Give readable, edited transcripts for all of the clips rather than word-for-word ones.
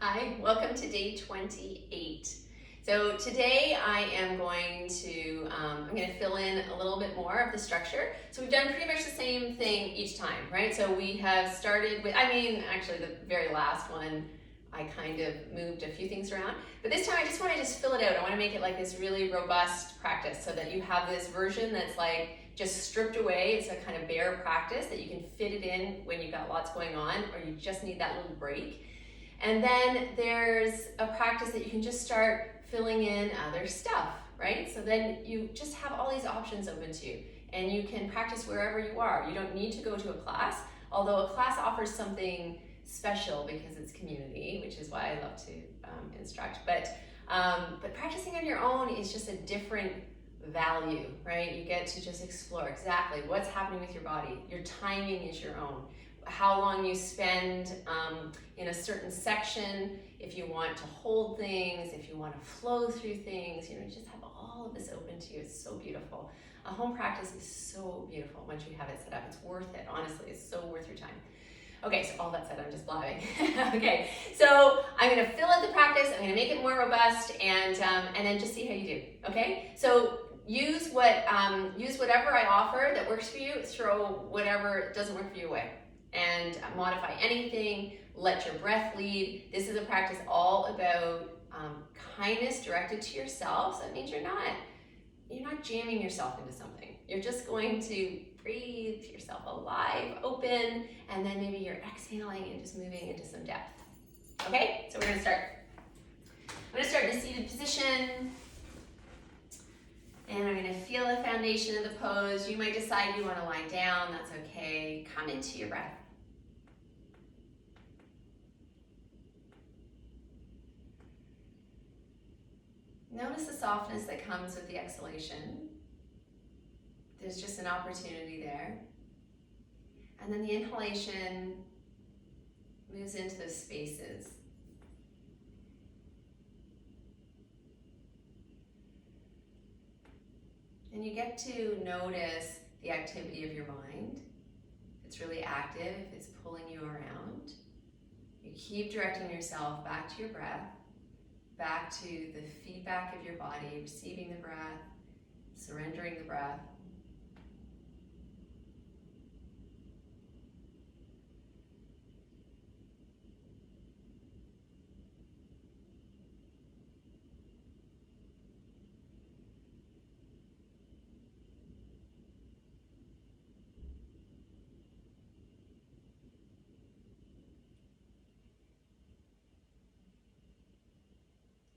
Hi, welcome to day 28. So today I am going to fill in a little bit more of the structure. So we've done pretty much the same thing each time, right? So we have started with, actually the very last one, I kind of moved a few things around. But this time I just want to fill it out. I want to make it like this really robust practice so that you have this version that's like just stripped away. It's a kind of bare practice that you can fit it in when you've got lots going on or you just need that little break. And then there's a practice that you can just start filling in other stuff, right? So then you just have all these options open to you and you can practice wherever you are. You don't need to go to a class, although a class offers something special because it's community, which is why I love to instruct. But practicing on your own is just a different value, right? You get to just explore exactly what's happening with your body. Your timing is your own. How long you spend in a certain section, if you want to hold things, if you want to flow through things, you just have all of this open to you. It's so beautiful. A home practice is so beautiful once you have it set up. It's worth it, honestly. It's so worth your time. Okay, so all that said, I'm just blabbing. Okay, so I'm going to fill out the practice. I'm going to make it more robust, and then just see how you do. Okay, so use whatever I offer that works for you. Throw whatever doesn't work for you away, and modify anything. Let your breath lead. This is a practice all about kindness directed to yourself. So that means you're not jamming yourself into something. You're just going to breathe yourself alive, open, and then maybe you're exhaling and just moving into some depth. Okay, so we're gonna start. I'm gonna start in a seated position, and I'm gonna feel the foundation of the pose. You might decide you wanna lie down, that's okay. Come into your breath. Notice the softness that comes with the exhalation. There's just an opportunity there. And then the inhalation moves into those spaces. And you get to notice the activity of your mind. If it's really active, if it's pulling you around. You keep directing yourself back to your breath, back to the feedback of your body, receiving the breath, surrendering the breath.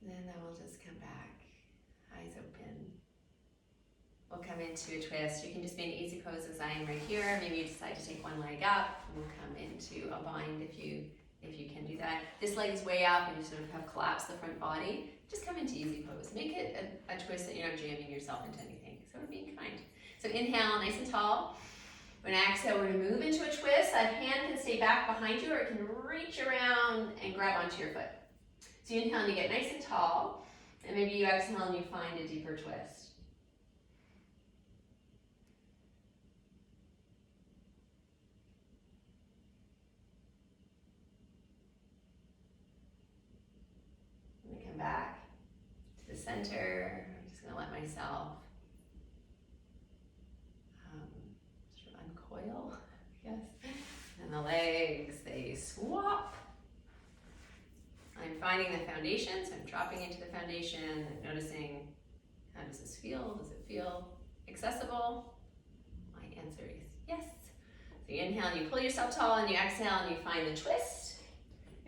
And then we'll just come back, eyes open. We'll come into a twist. You can just be in easy pose as I am right here. Maybe you decide to take one leg up. We'll come into a bind if you can do that. This leg is way up and you sort of have collapsed the front body. Just come into easy pose. Make it a twist that you're not jamming yourself into anything. So we're being kind. So inhale, nice and tall. When I exhale, we're gonna move into a twist. That hand can stay back behind you or it can reach around and grab onto your foot. So you inhale and you get nice and tall, and maybe you exhale and you find a deeper twist. Let me come back to the center. I'm just going to let myself sort of uncoil, I guess. And the legs, they swap. I'm finding the foundation, so I'm dropping into the foundation and noticing, how does this feel? Does it feel accessible? My answer is yes. So you inhale and you pull yourself tall, and you exhale and you find the twist.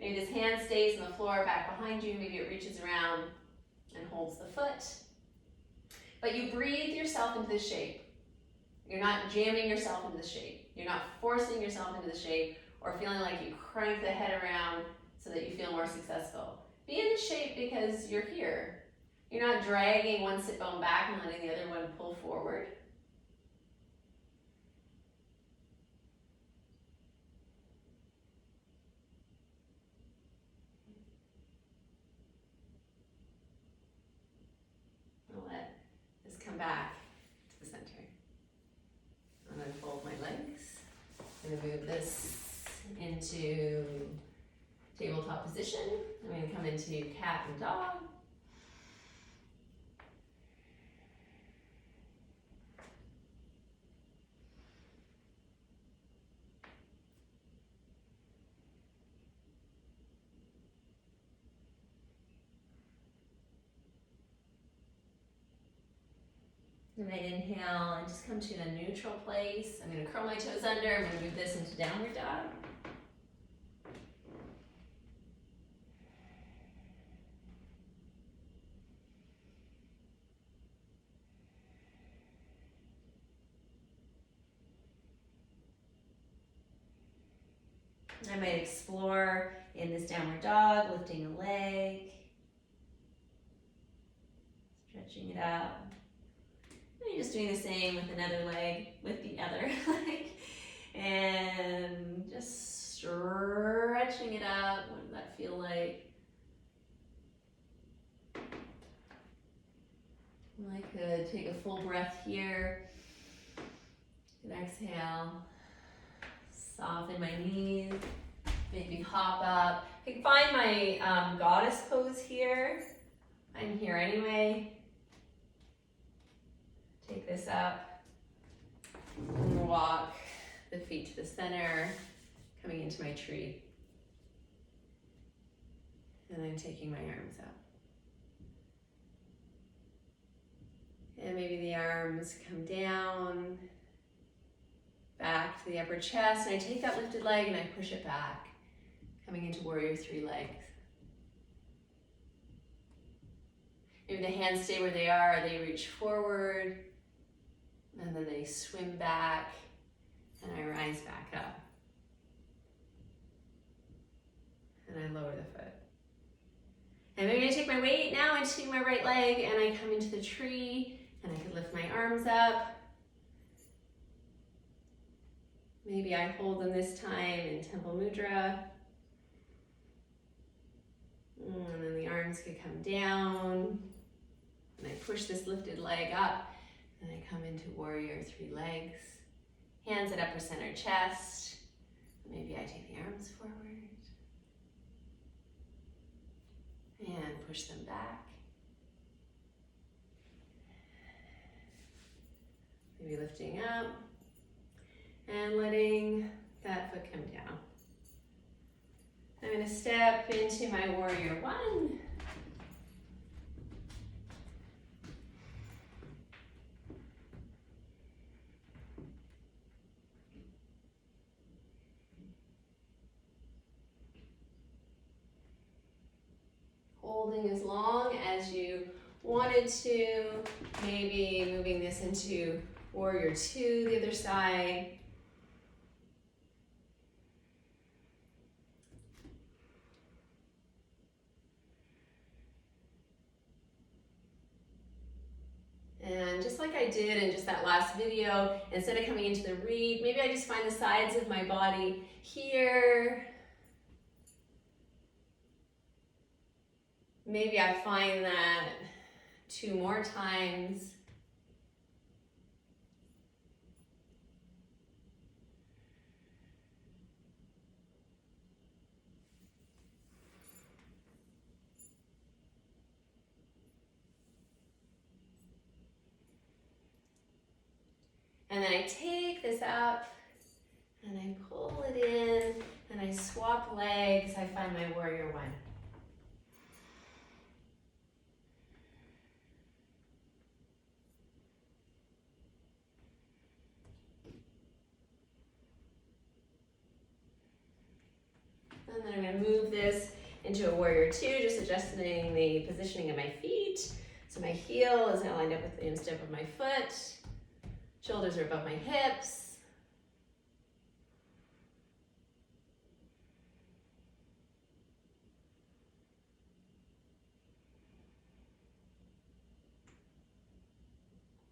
Maybe this hand stays on the floor back behind you, maybe it reaches around and holds the foot. But you breathe yourself into this shape. You're not jamming yourself into the shape. You're not forcing yourself into the shape or feeling like you crank the head around so that you feel more successful. Be in the shape because you're here. You're not dragging one sit bone back and letting the other one pull forward. I'll let this come back to the center. I'm going to fold my legs. I'm going to move this into tabletop position. I'm going to come into cat and dog. I'm going to inhale and just come to a neutral place. I'm going to curl my toes under. I'm going to move this into downward dog. I might explore in this downward dog, lifting a leg, stretching it out. And you're just doing the same with another leg, with the other leg. And just stretching it out. What does that feel like? I could take a full breath here. And exhale. Soften my knees. Maybe hop up. I can find my goddess pose here. I'm here anyway. Take this up. And walk the feet to the center, coming into my tree. And I'm taking my arms up. And maybe the arms come down, back to the upper chest, and I take that lifted leg and I push it back, coming into warrior three legs. Maybe the hands stay where they are, they reach forward, and then they swim back, and I rise back up. And I lower the foot. And maybe I take my weight now into my right leg, and I come into the tree, and I could lift my arms up. Maybe I hold them this time in Temple Mudra. And then the arms could come down. And I push this lifted leg up. And I come into warrior three legs. Hands at upper center chest. Maybe I take the arms forward. And push them back. Maybe lifting up. And letting that foot come down. I'm going to step into my warrior one. Holding as long as you wanted to, maybe moving this into warrior two, the other side. And just like I did in just that last video, instead of coming into the reed, maybe I just find the sides of my body here. Maybe I find that 2 more times. And then I take this up and I pull it in and I swap legs. I find my warrior one. And then I'm going to move this into a warrior two, just adjusting the positioning of my feet. So my heel is now lined up with the instep of my foot. Shoulders are above my hips.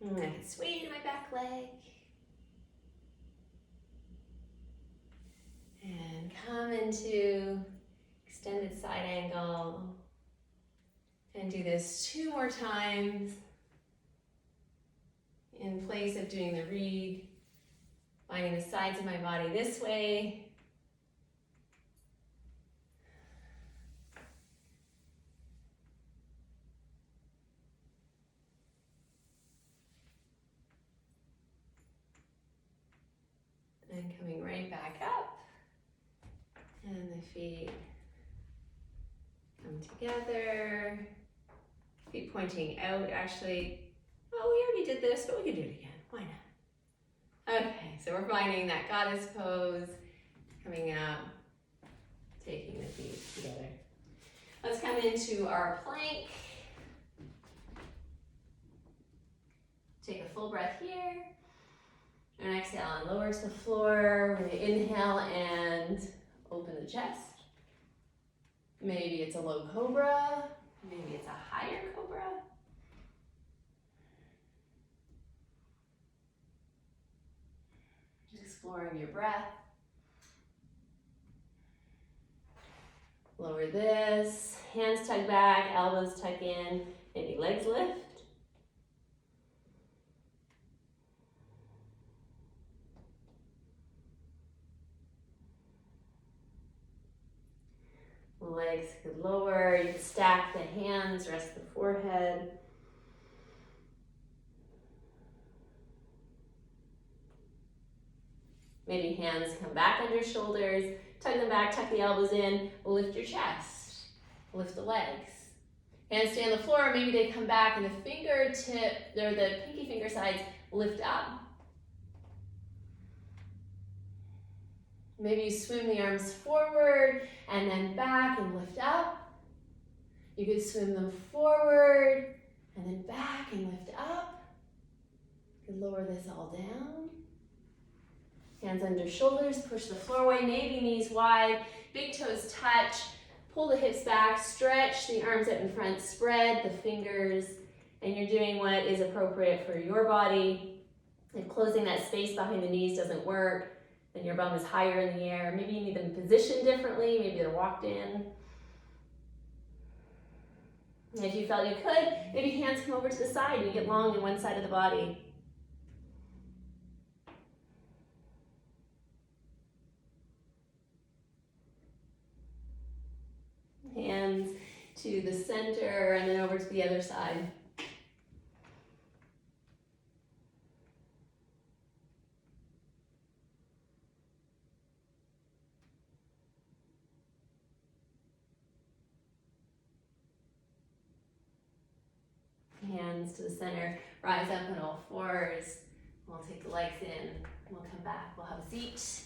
And I can sway to my back leg. And come into extended side angle. And do this 2 more times. In place of doing the reed, finding the sides of my body this way. And coming right back up. And the feet come together. Feet pointing out, actually. Oh, we already did this, but we can do it again. Why not? Okay, so we're finding that goddess pose, coming up, taking the feet together. Let's come into our plank. Take a full breath here. And exhale and lower to the floor. We're going to inhale and open the chest. Maybe it's a low cobra. Maybe it's a higher cobra. Just exploring your breath. Lower this. Hands tug back, elbows tuck in, maybe legs lift. Legs could lower, you can stack the hands, rest the forehead. Maybe hands come back under shoulders, tug them back, tuck the elbows in, lift your chest, lift the legs. Hands stay on the floor, maybe they come back and the fingertip, or the pinky finger sides lift up. Maybe you swim the arms forward and then back and lift up. You could swim them forward and then back and lift up. You could lower this all down. Hands under shoulders, push the floor away, maybe knees wide, big toes touch, pull the hips back, stretch the arms out in front, spread the fingers, and you're doing what is appropriate for your body. If closing that space behind the knees doesn't work, then your bum is higher in the air. Maybe you need them positioned differently, maybe they're walked in. And if you felt you could, maybe hands come over to the side and you get long in one side of the body. Hands to the center and then over to the other side. Hands to the center, rise up on all fours. We'll take the legs in, we'll come back, we'll have a seat.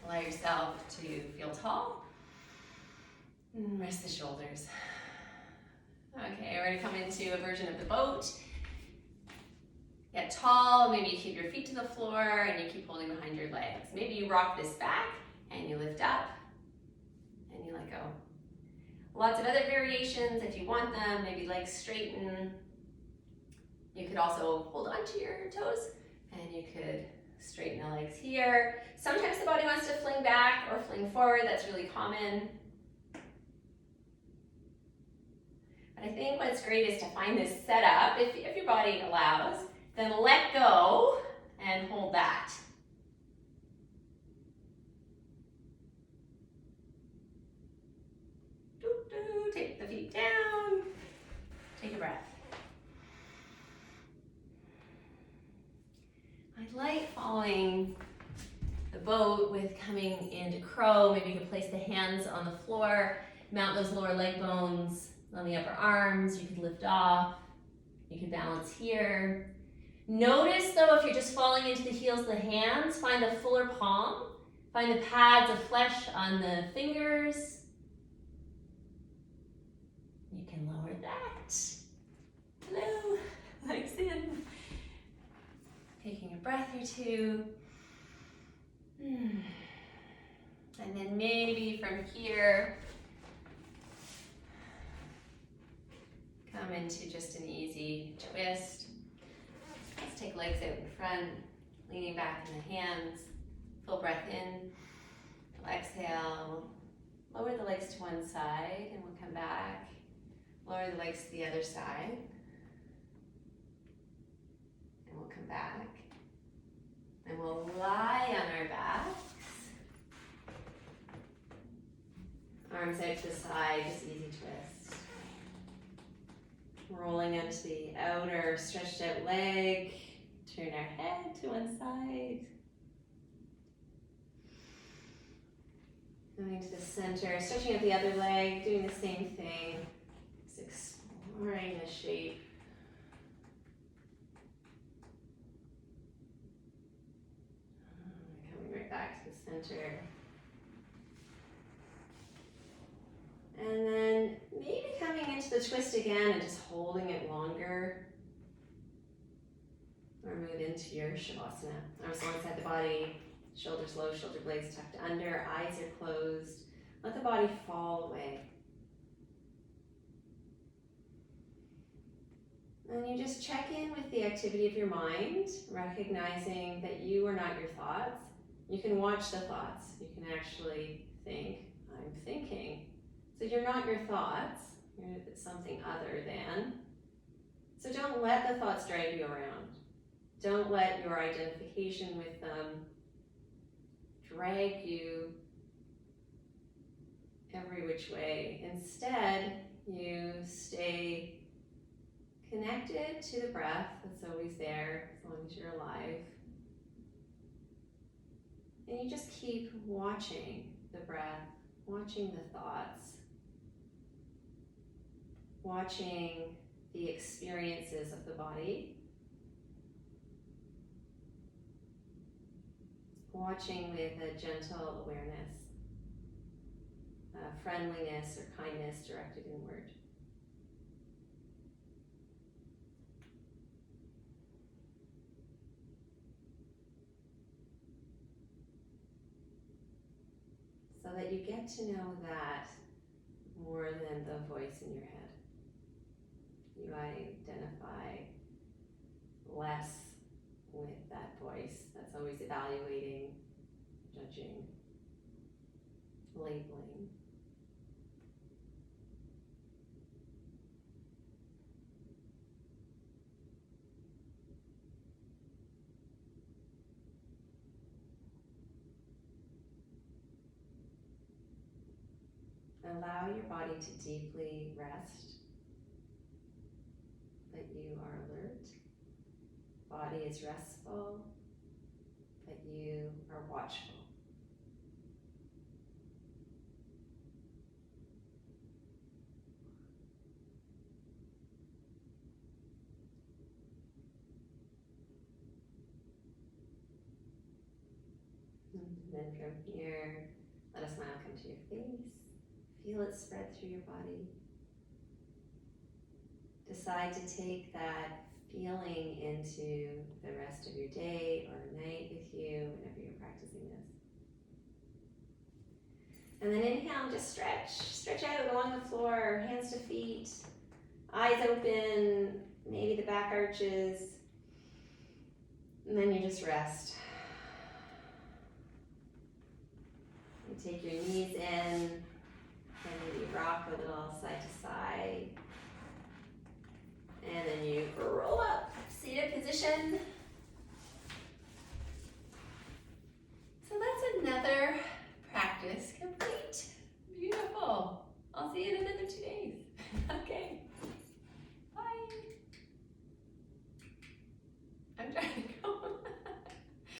Allow yourself to feel tall. And rest the shoulders. Okay, we're gonna come into a version of the boat. Get tall, maybe you keep your feet to the floor and you keep holding behind your legs. Maybe you rock this back and you lift up and you let go. Lots of other variations if you want them, maybe legs straighten. You could also hold onto your toes and you could straighten the legs here. Sometimes the body wants to fling back or fling forward, that's really common. But I think what's great is to find this setup, if your body allows, then let go and hold that. Take the feet down, take a breath. I like following the boat with coming into crow. Maybe you can place the hands on the floor, mount those lower leg bones on the upper arms. You could lift off, you could balance here. Notice though, if you're just falling into the heels of the hands, find the fuller palm, find the pads of flesh on the fingers. You can lower that. Hello, legs in. Taking a breath or two. And then maybe from here, come into just an easy twist. Let's take legs out in front, leaning back in the hands. Full breath in. Exhale. Lower the legs to one side and we'll come back. Lower the legs to the other side. And we'll come back. And we'll lie on our backs. Arms out to the side, just easy twist. Rolling onto the outer stretched out leg. Turn our head to one side. Coming to the center, stretching out the other leg, doing the same thing. Just exploring the shape. Coming right back to the center. And then maybe coming into the twist again and just holding it longer. Or move into your Shavasana. Arms alongside the body, shoulders low, shoulder blades tucked under, eyes are closed. Let the body fall away. And you just check in with the activity of your mind, recognizing that you are not your thoughts. You can watch the thoughts. You can actually think, I'm thinking. So you're not your thoughts. You're something other than. So don't let the thoughts drag you around. Don't let your identification with them drag you every which way. Instead, you stay connected to the breath that's always there as long as you're alive. And you just keep watching the breath, watching the thoughts, watching the experiences of the body. Watching with a gentle awareness, friendliness or kindness directed inward. So that you get to know that more than the voice in your head. You identify less with that voice that's always evaluating, judging, labeling. Allow your body to deeply rest, that you are alert. Body is restful, that you are watchful. And then from here, let a smile come to your face. Feel it spread through your body. Decide to take that feeling into the rest of your day or night with you whenever you're practicing this. And then inhale, just stretch out along the floor, hands to feet, eyes open, maybe the back arches, and then you just rest. You take your knees in, and maybe rock a little side to side. And then you roll up, seated position.